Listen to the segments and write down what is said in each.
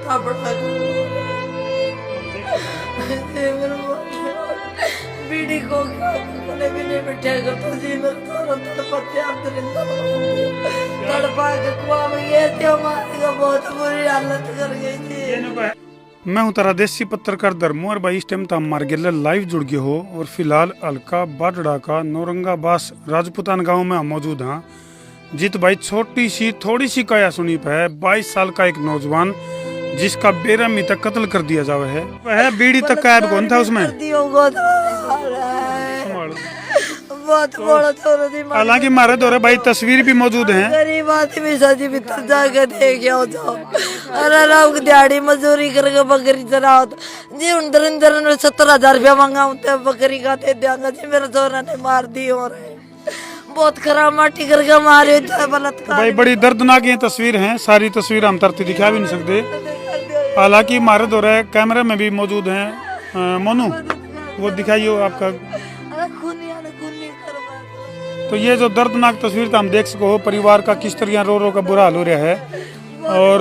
इतना बड़ा बीड़ी को कोने भी नहीं बैठेगा तो जी मेरे तो तड़पते अंदरिंदा तड़पा के कुआं में ये थे हमारी का बहुत बुरी हालत कर गई थी। मैं हूं तारा देसी पत्रकार धर्मू और भाई इस टाइम तो मार गेले लाइव जुड़ गए हो और फिलहाल हल्का बाडड़ा का नौरंगा बास राजपूतान गांव में हम मौजूद हैं। जीत भाई छोटी सी थोड़ी सी कया सुनी है 22 साल का एक नौजवान जिसका बेरहमी तक कत्ल कर दिया जावा है। वह बीड़ी तक गायब कौन था उसमें। बहुत बड़ा छोरा थी। हालांकि मारे दौरे भाई तस्वीर भी मौजूद है। गरीब आदमी शादी भीतर जाके देख आओ तो अरे राव दिहाड़ी मजदूरी करके बकरी चराओ तो जी उन 70,000 रुपया मांगा बकरी का दे दियांगा जी मेरे छोरा ने मार दी हो रहे बहुत खराब माटी करके मारे बलात्कार। भाई बड़ी दर्दनाक ये तस्वीर है। सारी तस्वीर हम तरती दिखा भी नहीं सकते। हालांकि मारे दौरे कैमरे में भी मौजूद है। मोनू वो दिखाइए आपका। तो ये जो दर्दनाक तस्वीर हम देख सको परिवार का किस तरह रो रो का बुरा हाल हो रहा है। और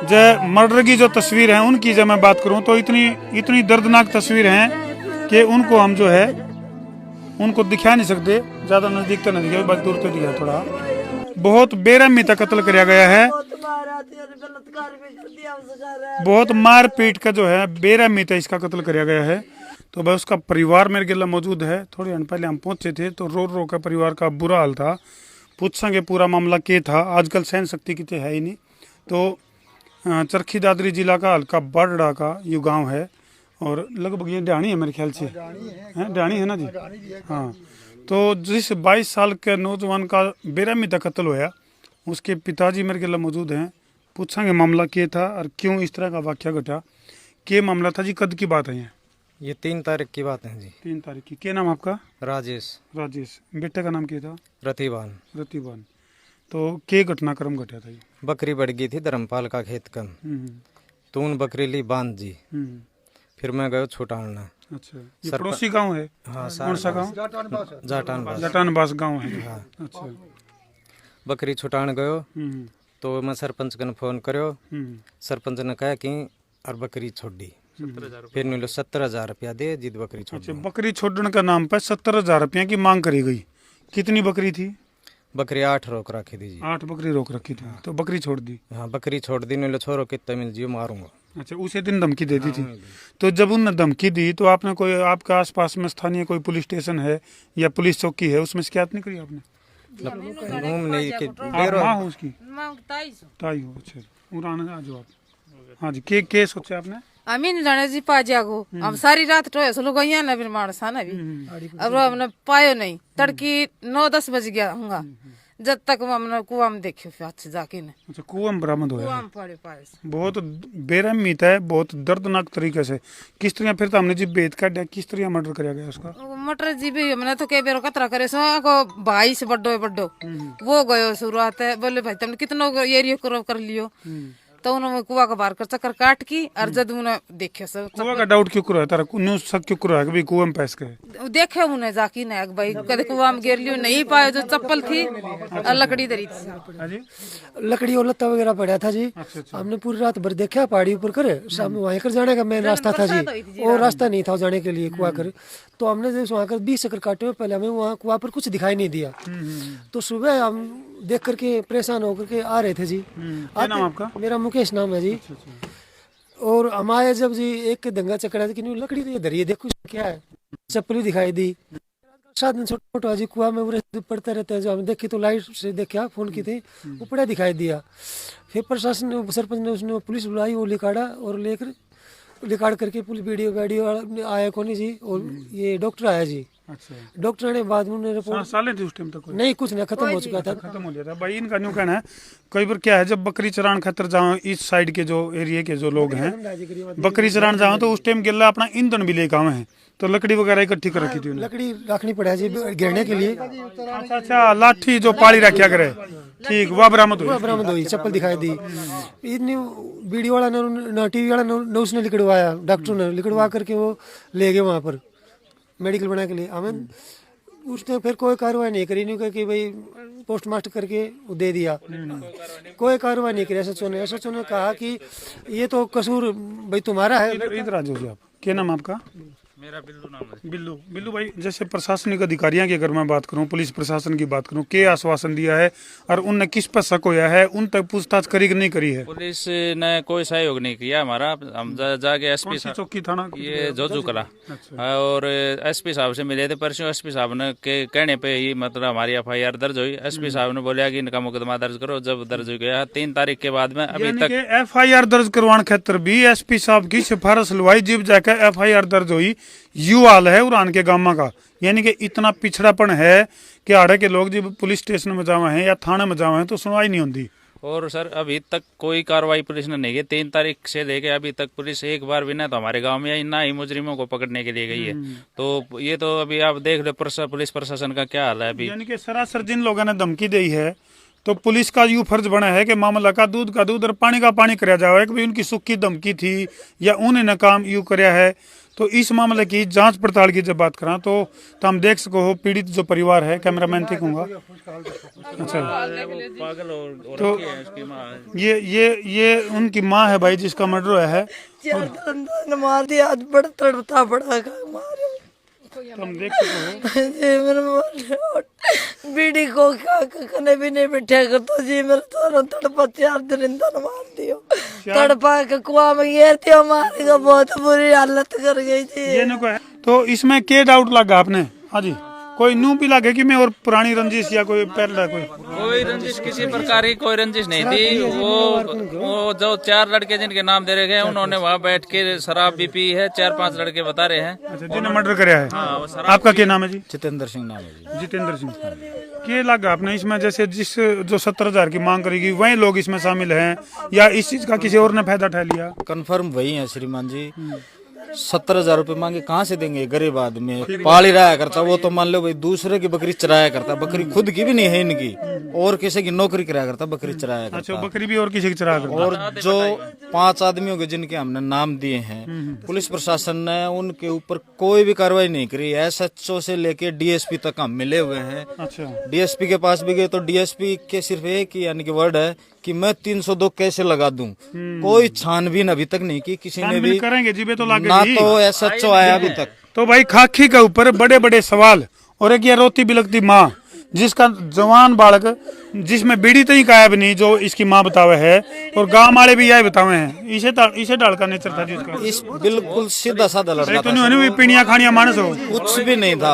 जय मर्डर की जो तस्वीर है उनकी जब मैं बात करूं तो इतनी दर्दनाक तस्वीर है कि उनको हम जो है उनको दिखा नहीं सकते। ज्यादा नजदीक तो नहीं दिखा बस दूर तो दिखा थोड़ा। बहुत बेरहमी तक कत्ल किया गया है। बहुत मार पीट का जो है बेरहमी तक इसका कत्ल किया गया है। तो बस उसका परिवार मेरे गिला मौजूद है। थोड़ी घंटे पहले हम पहुंचे थे तो रो रो का परिवार का बुरा हाल था। पूछेंगे पूरा मामला क्या था। आजकल सहन शक्ति की है ही नहीं। तो चरखी दादरी जिला का हल्का बाडड़ा का ये गांव है और लगभग ये ढाणी है मेरे ख्याल से। ढाणी है ना जी। हाँ तो जिस 22 साल के नौजवान का बेरहमी तक कत्ल होया उसके पिताजी मेरे गिला मौजूद हैं। पूछेंगे मामला क्या था और क्यों इस तरह का वाक्य घटा। क्या मामला था जी। कद की बात है ये 3 तारीख की बात है जी। 3 तारीख की। क्या नाम आपका। राजेश। राजेश। बेटे का नाम क्या था। रतिबान। रतिबान। तो क्या घटनाक्रम घटा था ये। बकरी बढ़ गई थी धर्मपाल का खेत कम तो उन बकरी ली बांध जी। फिर मैं गयो छुटाना। अच्छा ये पड़ोसी गांव है। हाँ कौन सा गांव। जाटानबास गांव है। हाँ अच्छा बकरी छुटान गयो तो मैं सरपंच ने फोन करो। सरपंच ने कहा कि और बकरी छोड़ दी। फिर 70,000 रुपया दे जिद बकरी छोड़। अच्छा बकरी छोड़ने का नाम पर 70,000 रुपया की मांग करी गई। कितनी बकरी थी। बकरी 8 रोक रखी थी जी। 8 बकरी रोक रखी थी। तो बकरी छोड़ दी। हाँ बकरी छोड़ दी। नीलो छोरो कितना मिल जियो मारूंगा। अच्छा उसी दिन धमकी दे दी थी। तो जब उनने धमकी दी तो आपने कोई आपके आसपास में स्थानीय कोई पुलिस स्टेशन है या पुलिस चौकी है उसमें शिकायत नहीं करी आपने। उसकी ताई हो। अच्छा जवाब। हाँ जी के सोचे आपने। आम्ही नहीं जाने जी पा जागो हम सारी रात टोए सो लोग यहाँ ना फिर मारसा ना भी अब हमने पायो नहीं तड़की 9-10 बज गया होगा जब तक हमने कुआं में देखियो फिर हाथ से जाके ने। अच्छा कुआं में बरामद हुआ कुआं में पड़े पाए बहुत बेरहमी है। बहुत दर्दनाक तरीके से किस तरह फिर तो हमने जी बेद काटा किस तरह मर्डर कराया गया उसका। मटर जी भी हमने तो कई बेरो कतरा करे सो को भाई से बड्डो वो गयो शुरुआत है बोले भाई तुमने कितनो एरिया करो कर लियो तो उन्होंने कुआ का बाहर कर चक्कर काट की और जब उन्हें देखे सब कुआ का डाउट क्यों करो है तारा न्यूज़ शक क्यों करो है कि भाई कुआं में पैस गए। देखे उन्हें जाकी ने भाई कदे कुआ में गिर लियो नहीं पाए जो चप्पल थी और लकड़ी धरी थी। लकड़ी और लत्ता वगैरह पड़ा था जी। हमने पूरी रात भर देखा पहाड़ी ऊपर करे शाम वहीं कर जाने का मेन रास्ता था जी। वो रास्ता नहीं था जाने के लिए कुआ कर। तो हमने वहाँ कर 20 चक्कर काटे हुए पहले हमें वहाँ कुआ पर कुछ दिखाई नहीं दिया। तो सुबह हम देख करके परेशान होकर के आ रहे थे जी। नाम आपका। मेरा मुकेश नाम है जी। और हम आए जब जी एक दंगा चकड़ा कि लकड़ी तो ये धरी है देखो क्या है। चप्पल दिखाई दी। 7 दिन छोटा जी कुआ में पड़ते रहते हैं। जो हम देखे तो लाइट से देखा फोन की थी वो पड़ा दिखाई दिया। फिर प्रशासन ने सरपंच ने उसने पुलिस बुलाई वो लिकाड़ा और लेकर रिकॉर्ड करके पुलिस वीडियो आया कौन जी और ये डॉक्टर आया जी। अच्छा डॉक्टर ने बाद में रिपोर्ट साले थे उस टाइम तक नहीं कुछ नहीं खत्म हो चुका था। खत्म हो गया था भाई। इनका न्यू कहना है कई बार क्या है जब बकरी चरान खातर जाओ इस साइड के जो एरिया के जो लोग हैं बकरी चरान जाओ तो उस टाइम गिल्ला अपना ईंधन भी लेकर आए हैं तो लकड़ी वगैरह इकट्ठी कर रखी थी। लकड़ी रखनी पड़ा जी गिरने के लिए। अच्छा लाठी जो पाली रखा करे ठीक वह बरामद हुई। चप्पल दिखाई दी। इतनी वीडियो वाला न टीवी वाला न उसने लिखवाया डॉक्टर ने लिखवा करके वो ले गए वहाँ पर मेडिकल बनाने के लिए। हमें उसने फिर कोई कार्रवाई नहीं करी, नहीं कि भाई पोस्टमास्टर करके वो दे दिया, कोई कार्रवाई नहीं करी। एसएचओ ने कहा कि ये तो कसूर भाई तुम्हारा है। इधर आ जाओ जी आप, क्या नाम आपका? मेरा बिल्लू नाम है। बिल्लू। बिल्लू भाई, जैसे प्रशासनिक अधिकारियों की अगर मैं बात करूं, पुलिस प्रशासन की बात करूं, क्या आश्वासन दिया है और उनने किस पर शक होया है, उन तक पूछताछ करी कि नहीं करी है? पुलिस ने कोई सहयोग नहीं किया हमारा। हम जाके एसपी साहब, चौकी थाना ये जोजू कला, और एसपी साहब से मिले थे परसों। एसपी साहब ने के कहने पे ही मतलब हमारी एफआईआर दर्ज हुई। एसपी साहब ने बोला कि इनका मुकदमा दर्ज करो। जब दर्ज हो गया 3 तारीख के बाद में अभी तक एफआईआर दर्ज करवाने खातर भी एसपी साहब की सिफारिश लवाई, जब जाकर एफआईआर दर्ज हुई। यू हाल है उड़ान के गामा का, यानी कि इतना पिछड़ापन है कि आड़े के लोग जब पुलिस स्टेशन में जावे हैं या थाने में जावे हैं तो सुनवाई नहीं होती। और सर अभी तक कोई कार्रवाई पुलिस ने नहीं की। 3 तारीख से लेके अभी तक पुलिस एक बार भी ना तो हमारे गांव में आई, ना ही मुजरिमों को पकड़ने के लिए गई है। तो ये तो अभी आप देख लो पुलिस प्रशासन का क्या हाल है अभी। यानी कि सरासर जिन लोगों ने धमकी दी है तो पुलिस का यूं फर्ज बना है कि मामला का दूध और पानी का पानी कराया जाए कि भाई उनकी सुखी धमकी थी या उन्होंने काम यूं कराया है। तो इस मामले की जांच पड़ताल की जब बात करा तो हम देख सको हो पीड़ित जो परिवार है, कैमरामैन ठीक होगा। अच्छा, तो ये उनकी माँ है भाई जिसका मर्डर हुआ है। 4 दिन मार दिया, आज बड़ा तड़पता पड़ा मारे। तो हम देख सको जी मेरे बीड़ी को कने भी नहीं बैठा कर तो जी मेरे तो तड़पा 4 दिन इंदर मार दियो, तड़पा के कुआं में गिरती मार का बहुत बुरी हालत कर गई थी। ये नको है। तो इसमें क्या डाउट लगा आपने? हाँ जी, कोई नू भी लगे कि मैं और पुरानी रंजिश या कोई पहला कोई रंजिश किसी प्रकार की कोई रंजिश नहीं थी। वो जो 4 लड़के जिनके नाम दे रहे गए उन्होंने वहाँ बैठ के शराब भी पी है। 4-5 लड़के बता रहे हैं। अच्छा, जिन्हें मर्डर कराया है। आपका क्या नाम है जी? जितेंद्र सिंह नाम है जी। जितेंद्र सिंह। क्या लगा आपने इसमें, जैसे जिस जो 70,000 की मांग करेगी वही लोग इसमें शामिल हैं या इस चीज का किसी और ने फायदा उठा लिया? कन्फर्म वही है श्रीमान जी। 70,000 रुपए मांगे कहाँ से देंगे? गरीब आदमी पाल ही रहा करता, वो तो मान लो भाई दूसरे की बकरी चराया करता, बकरी खुद की भी नहीं है इनकी, और किसी की नौकरी कराया करता, बकरी चराया करता। अच्छा, बकरी भी और किसी की चरा करता। और जो 5 आदमियों के जिनके हमने नाम दिए हैं, पुलिस प्रशासन ने उनके ऊपर कोई भी कार्रवाई नहीं करी। एसएचओ से लेके डीएसपी तक हम मिले हुए हैं। अच्छा, डीएसपी के पास भी गए तो डीएसपी के सिर्फ एक ही यानी कि वर्ड है कि मैं 302 कैसे लगा दूं। कोई छानबीन अभी तक नहीं की किसी ने भी, करेंगे जीबे तो लागे ना तो एसएचओ आया अभी तक। तो भाई खाकी के ऊपर बड़े बड़े सवाल, और एक ये रोती बिलकती माँ जिसका जवान बालक जिसमें बीड़ी तो ही गायब नहीं जो इसकी माँ बतावे है, और गांव वाले भी यही बतावे हैं। इसे डाल का नेचर था जिसका। इस बिल्कुल सीधा साधा लड़का तो नहीं पीणिया खानिया मानस हो, कुछ भी नहीं था।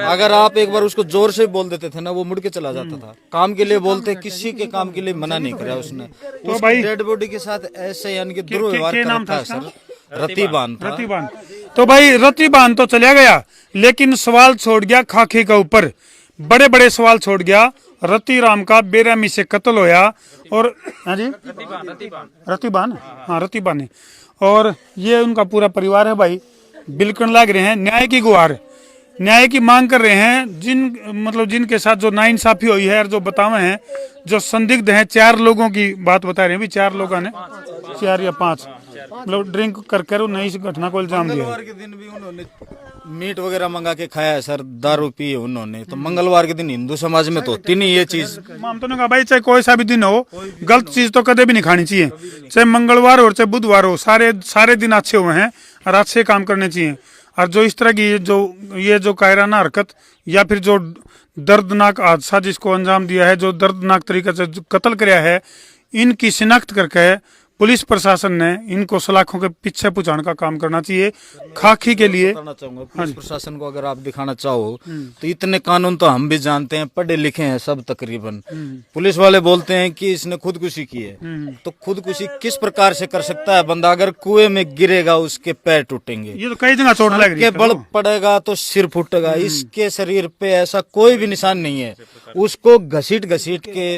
अगर आप एक बार उसको जोर से बोल देते थे ना, वो मुड़ के चला जाता था। काम के लिए बोलते, किसी के काम के लिए मना नहीं करा उसने। तो भाई डेड बॉडी के साथ ऐसे यानी कि दुर्व्यवहार करता है सर। रतिबान था। रतिबान। तो भाई रतिबान तो चला गया, लेकिन सवाल छोड़ गया खाकी के ऊपर, बड़े बड़े सवाल छोड़ गया। रति राम का बेरहमी से कत्ल होया, और हाँ जी रतिबान, हाँ रतिबान है, और ये उनका पूरा परिवार है भाई। बिल्कुल लाग रहे हैं न्याय की गुहार, न्याय की मांग कर रहे हैं। जिनके साथ जो नाइंसाफी हुई है और जो बतावे हैं, जो संदिग्ध हैं, 4 लोगों की बात बता रहे हैं। 4 लोगों ने 4 या 5 मतलब ड्रिंक करके उन्हें इस घटना को इल्जाम दिया। मंगलवार के दिन भी उन्होंने मीट वगैरह मंगा के खाया है सर, दारू पी है उन्होंने। तो मंगलवार के दिन हिंदू समाज में तो होती नहीं ये चीज। हम तो कहा भाई चाहे कोई सा भी दिन हो, गलत चीज तो कदे भी नहीं खानी चाहिए। चाहे मंगलवार हो चाहे बुधवार हो, सारे दिन अच्छे हुए हैं और अच्छे काम करने चाहिए। और जो इस तरह की जो कायराना हरकत या फिर जो दर्दनाक हादसा जिसको अंजाम दिया है, जो दर्दनाक तरीके से कत्ल कराया है, इनकी शिनाख्त करके पुलिस प्रशासन ने इनको सलाखों के पीछे पहुंचाने का काम करना चाहिए खाकी के लिए। बताना चाहूंगा पुलिस प्रशासन को, अगर आप दिखाना चाहो तो इतने कानून तो हम भी जानते हैं, पढ़े लिखे हैं सब तकरीबन। पुलिस वाले बोलते हैं कि इसने खुदकुशी की है, तो खुदकुशी किस प्रकार से कर सकता है बंदा? अगर कुएं में गिरेगा उसके पैर टूटेंगे, ये तो कई जगह चोट लग रही है, बल पड़ेगा तो सिर फूटेगा। इसके शरीर पे ऐसा कोई भी निशान नहीं है। उसको घसीट के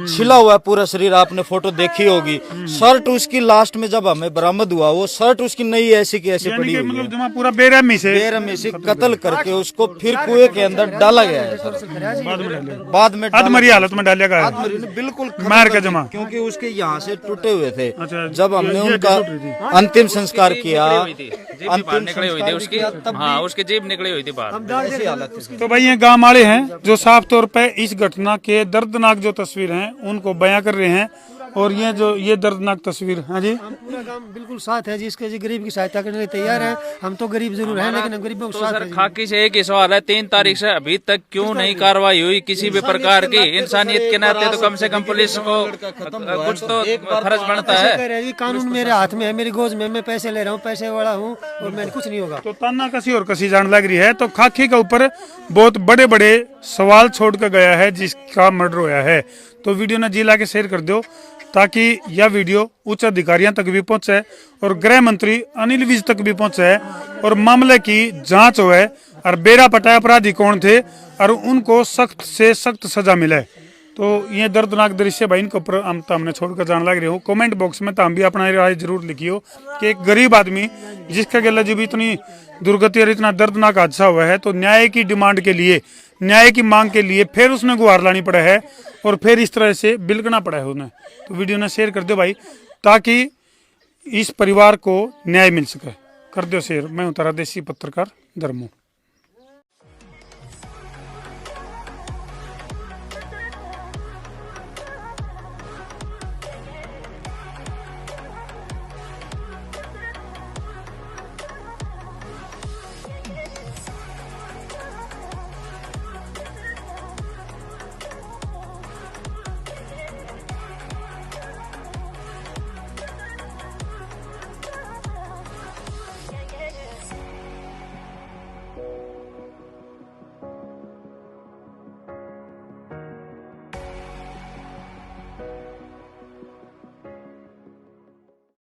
छिला हुआ पूरा शरीर, आपने फोटो देखी रखी होगी। शर्ट उसकी लास्ट में जब हमें बरामद हुआ, वो शर्ट उसकी नई ऐसी की ऐसी यानी पड़ी कि हुई मतलब है। जमा पूरा बेरहमी से बेरहमी से कत्ल करके उसको फिर कुएं के अंदर डाला गया है सर। बाद में अधमरी हालत में डालिया गया है। बिल्कुल खत्म मार के कर दी, जमा। क्योंकि उसके यहाँ से टूटे हुए थे। अच्छा, जब हमने ये उनका टूटी थी। अंतिम संस्कार किया, अंतिम निकली हुई थी उसकी, हाँ उसकी जीभ निकली हुई थी बाहर। ऐसी हालत थी। तो भाई ये गांव वाले हैं जो साफ तौर पे इस घटना के दर्दनाक जो तस्वीर हैं उनको बयां कर रहे हैं। और ये दर्दनाक तस्वीर, हाँ जी, हम पूरा काम बिल्कुल साथ है जिसके जी गरीब की सहायता करने के लिए तैयार है। हम तो गरीब जरूर हैं लेकिन हम गरीबों के तो साथ सर हैं जी। खाकी से एक ही सवाल है, 3 तारीख से अभी तक क्यों नहीं कार्रवाई हुई किसी भी प्रकार की? इंसानियत के नाते तो कम से कम पुलिस को कुछ तो फर्ज बनता ऐसे है। कह रहे हैं जी, कानून मेरे हाथ में है, मेरी गोद में, मैं पैसे ले रहा हूँ, पैसे वाला हूँ और मैंने कुछ नहीं होगा। तो ताना कसी और कसी जान लग रही है। तो खाकी के ऊपर बहुत बड़े बड़े सवाल छोड़ कर गया है जिसका मर्डर होया है। तो वीडियो ने जी ला के शेयर कर दो ताकि यह वीडियो उच्च अधिकारियों तक भी पहुंचे और गृह मंत्री अनिल विज तक भी पहुंचे और मामले की जांच होए और बेरा पटाया अपराधी कौन थे और उनको सख्त से सख्त सजा मिले। तो ये दर्दनाक दृश्य भाई इनके ऊपर हमने छोड़कर जान लग रहे हो। कमेंट बॉक्स में हम भी अपना राय जरूर लिखियो कि एक गरीब आदमी जिसके गला जब इतनी दुर्गति और इतना दर्दनाक हादसा हुआ है तो न्याय की डिमांड के लिए, न्याय की मांग के लिए फिर उसने गुहार लानी पड़ा है और फिर इस तरह से बिलकना पड़ा है उन्हें। तो वीडियो ने शेयर कर दो भाई ताकि इस परिवार को न्याय मिल सके। कर दो शेयर। मैं हूँ तारा देसी पत्रकार धर्मू।